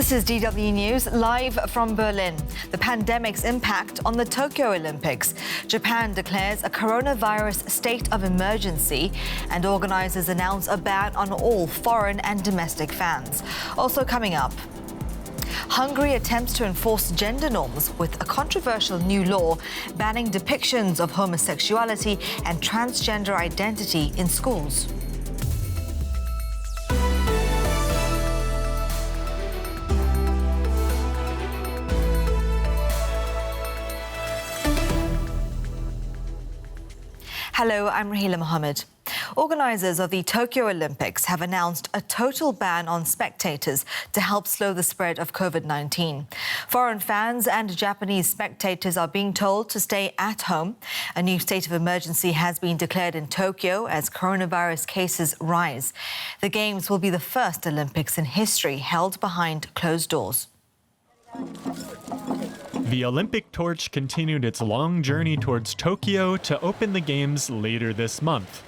This is DW News, live from Berlin. The pandemic's impact on the Tokyo Olympics. Japan declares a coronavirus state of emergency, and organizers announce a ban on all foreign and domestic fans. Also coming up, Hungary attempts to enforce gender norms with a controversial new law banning depictions of homosexuality and transgender identity in schools. Hello, I'm Raheela Mahomed. Organisers of the Tokyo Olympics have announced a total ban on spectators to help slow the spread of COVID-19. Foreign fans and Japanese spectators are being told to stay at home. A new state of emergency has been declared in Tokyo as coronavirus cases rise. The Games will be the first Olympics in history held behind closed doors. The Olympic torch continued its long journey towards Tokyo to open the Games later this month.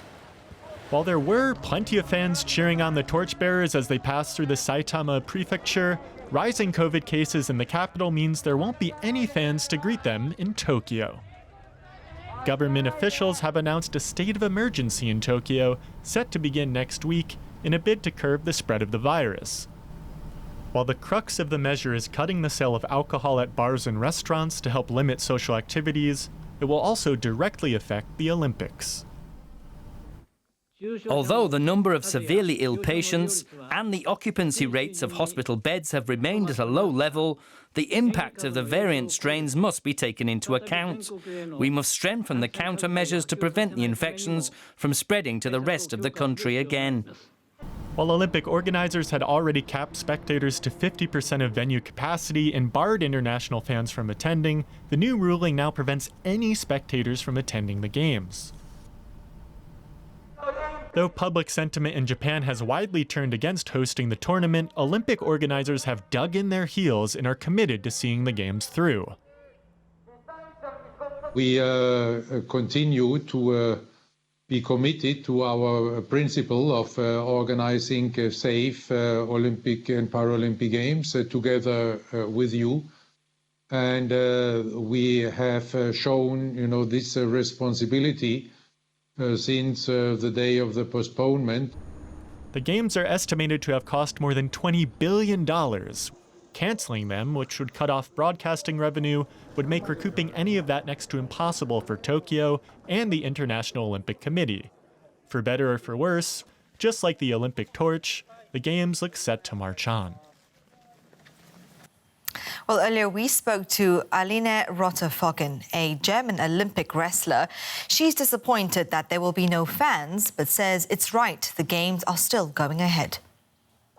While there were plenty of fans cheering on the torchbearers as they passed through the Saitama prefecture, rising COVID cases in the capital means there won't be any fans to greet them in Tokyo. Government officials have announced a state of emergency in Tokyo, set to begin next week, in a bid to curb the spread of the virus. While the crux of the measure is cutting the sale of alcohol at bars and restaurants to help limit social activities, it will also directly affect the Olympics. Although the number of severely ill patients and the occupancy rates of hospital beds have remained at a low level, the impact of the variant strains must be taken into account. We must strengthen the countermeasures to prevent the infections from spreading to the rest of the country again. While Olympic organizers had already capped spectators to 50% of venue capacity and barred international fans from attending, the new ruling now prevents any spectators from attending the Games. Though public sentiment in Japan has widely turned against hosting the tournament, Olympic organizers have dug in their heels and are committed to seeing the Games through. We continue to be committed to our principle of organizing safe Olympic and Paralympic Games together with you. And we have shown, this responsibility since the day of the postponement. The Games are estimated to have cost more than $20 billion. Canceling them, which would cut off broadcasting revenue, would make recouping any of that next to impossible for Tokyo and the International Olympic Committee. For better or for worse, just like the Olympic torch, the Games look set to march on. Well, earlier we spoke to Aline Rotter-Focken, a German Olympic wrestler. She's disappointed that there will be no fans, but says it's right, the Games are still going ahead.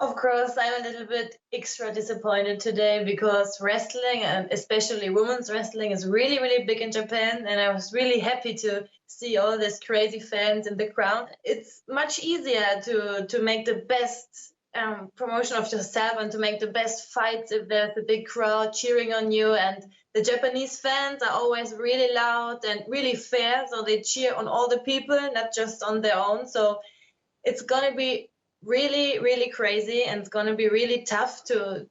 Of course, I'm a little bit extra disappointed today because wrestling, and especially women's wrestling, is really, really big in Japan. And I was really happy to see all these crazy fans in the crowd. It's much easier to make the best promotion of yourself and to make the best fights if there's a big crowd cheering on you. And the Japanese fans are always really loud and really fair. So they cheer on all the people, not just on their own. So it's going to be really, really crazy, and it's going to be really tough to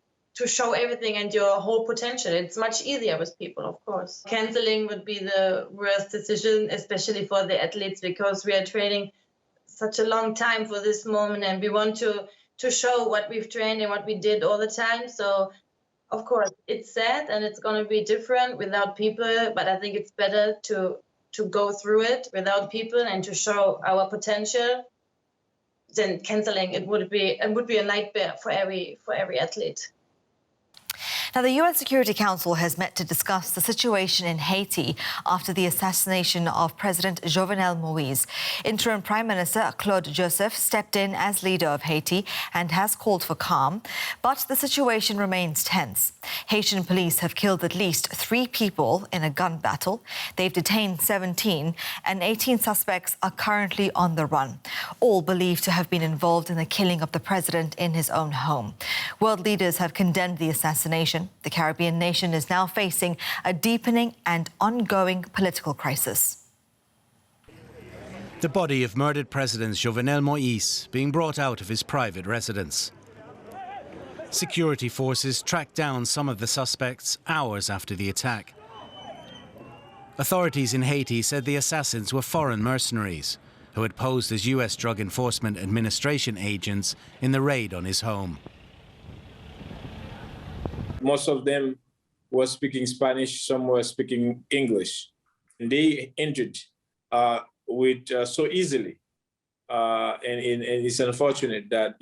show everything and your whole potential. It's much easier with people, of course. Canceling would be the worst decision, especially for the athletes, because we are training such a long time for this moment, and we want to show what we've trained and what we did all the time. So, of course, it's sad and it's going to be different without people, but I think it's better to go through it without people and to show our potential. Then canceling it would be a nightmare for every athlete. Now, the UN Security Council has met to discuss the situation in Haiti after the assassination of President Jovenel Moïse. Interim Prime Minister Claude Joseph stepped in as leader of Haiti and has called for calm, but the situation remains tense. Haitian police have killed at least 3 people in a gun battle. They've detained 17, and 18 suspects are currently on the run, all believed to have been involved in the killing of the president in his own home. World leaders have condemned the assassination. The Caribbean nation is now facing a deepening and ongoing political crisis. The body of murdered President Jovenel Moïse being brought out of his private residence. Security forces tracked down some of the suspects hours after the attack. Authorities in Haiti said the assassins were foreign mercenaries who had posed as US Drug Enforcement Administration agents in the raid on his home. Most of them were speaking Spanish, some were speaking English. And they entered so easily. And it's unfortunate that,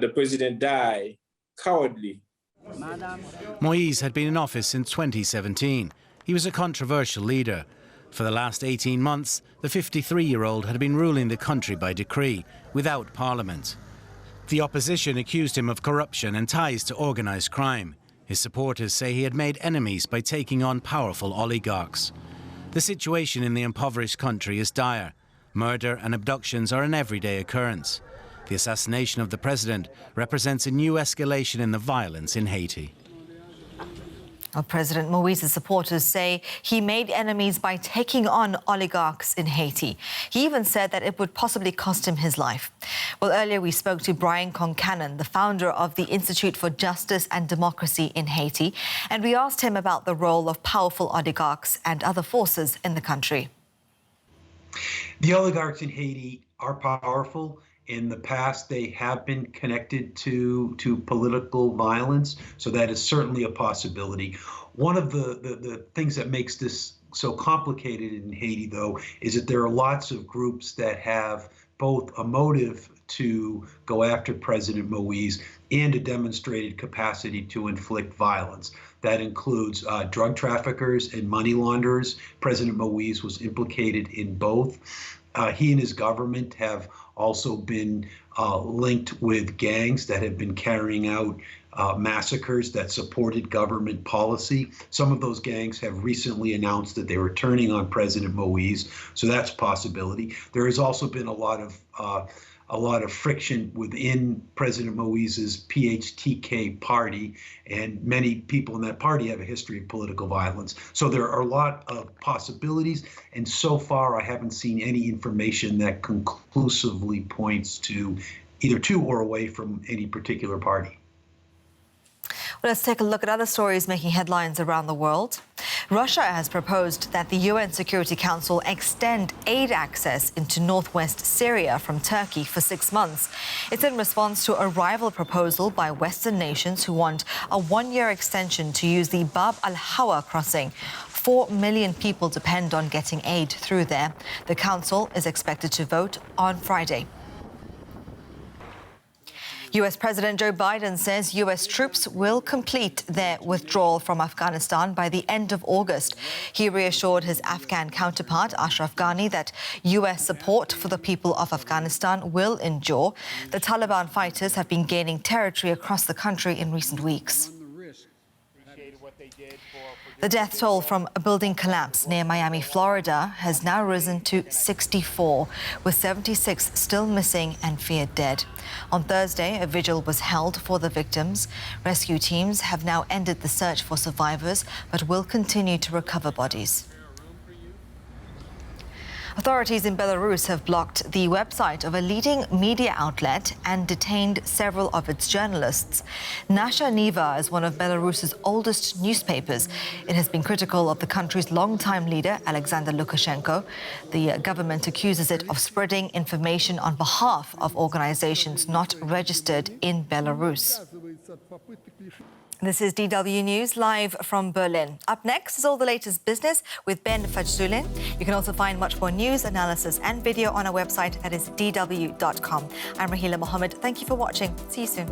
the president died cowardly. Moïse had been in office since 2017. He was a controversial leader. For the last 18 months, the 53-year-old had been ruling the country by decree, without parliament. The opposition accused him of corruption and ties to organised crime. His supporters say he had made enemies by taking on powerful oligarchs. The situation in the impoverished country is dire. Murder and abductions are an everyday occurrence. The assassination of the president represents a new escalation in the violence in Haiti. Well, President Moïse's supporters say he made enemies by taking on oligarchs in Haiti. He even said that it would possibly cost him his life. Well, earlier we spoke to Brian Concannon, the founder of the Institute for Justice and Democracy in Haiti, and we asked him about the role of powerful oligarchs and other forces in the country. The oligarchs in Haiti are powerful. In the past, they have been connected to political violence, so that is certainly a possibility. One of the things that makes this so complicated in Haiti, though, is that there are lots of groups that have both a motive to go after President Moïse and a demonstrated capacity to inflict violence. That includes drug traffickers and money launderers. President Moïse was implicated in both. He and his government have also been linked with gangs that have been carrying out massacres that supported government policy. Some of those gangs have recently announced that they were turning on President Moïse, so that's a possibility. There has also been a lot of friction within President Moïse's PHTK party, and many people in that party have a history of political violence. So there are a lot of possibilities, and so far I haven't seen any information that conclusively points to either to or away from any particular party. Well, let's take a look at other stories making headlines around the world. Russia has proposed that the UN Security Council extend aid access into northwest Syria from Turkey for 6 months. It's in response to a rival proposal by Western nations who want a 1-year extension to use the Bab al-Hawa crossing. 4 million people depend on getting aid through there. The Council is expected to vote on Friday. US President Joe Biden says US troops will complete their withdrawal from Afghanistan by the end of August. He reassured his Afghan counterpart, Ashraf Ghani, that US support for the people of Afghanistan will endure. The Taliban fighters have been gaining territory across the country in recent weeks. The death toll from a building collapse near Miami, Florida, has now risen to 64, with 76 still missing and feared dead. On Thursday, a vigil was held for the victims. Rescue teams have now ended the search for survivors, but will continue to recover bodies. Authorities in Belarus have blocked the website of a leading media outlet and detained several of its journalists. Nasha Niva is one of Belarus's oldest newspapers. It has been critical of the country's longtime leader, Alexander Lukashenko. The government accuses it of spreading information on behalf of organizations not registered in Belarus. This is DW News, live from Berlin. Up next is all the latest business with Ben Fajzulin. You can also find much more news, analysis and video on our website, that is dw.com. I'm Raheela Mahomed. Thank you for watching. See you soon.